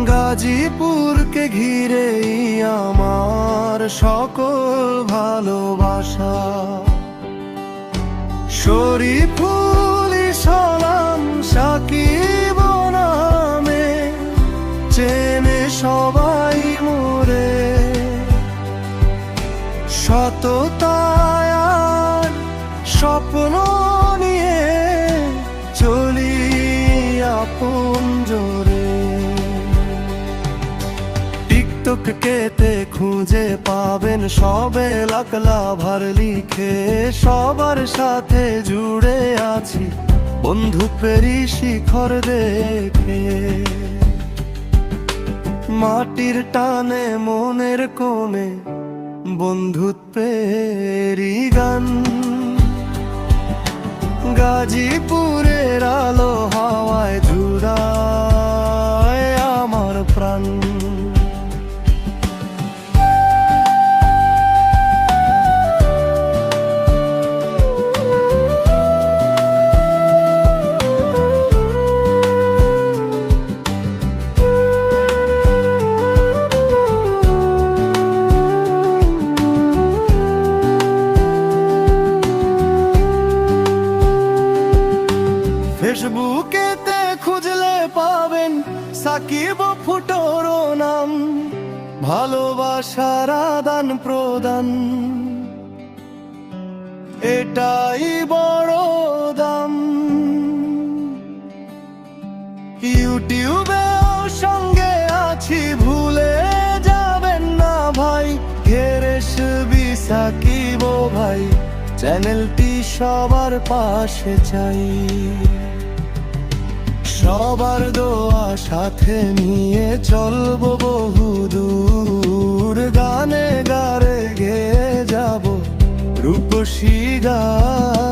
গাজীপুরকে ঘিরেই আমার সকল ভালোবাসা। শরীফুল ইসলাম সাকিব নামে চেনে সবাই মোরে। সততায় আর স্বপ্ন নিয়ে চলি আপন জোরে। টিকটকেতে খুঁজে পাবেন সবে লাখ লাভার লিখে। সবার সাথে জুড়ে আছি বন্ধুত্বেরই শিখর দেখে। মাটির টানে মনের কোণে বন্ধুত্বেরই গান। গাজীপুরের আলো হাওয়ায় জুড়ায় আমার প্রাণ। ফেসবুকেতে খুঁজলে পাবেন সাকিব ফুটোর নাম। ভালোবাসার আদান প্রদান এটাই বড় দাম। ইউটিউবেও সঙ্গে আছি ভুলে যাবেন না ভাই। ঘেরেশ বি সাকিব ভাই চ্যানেলটি সবার পাশে চাই। সবার দোয়া সাথে নিয়ে চলবো বহুদূর। গানে গারে গেয়ে যাব রূপসী গান।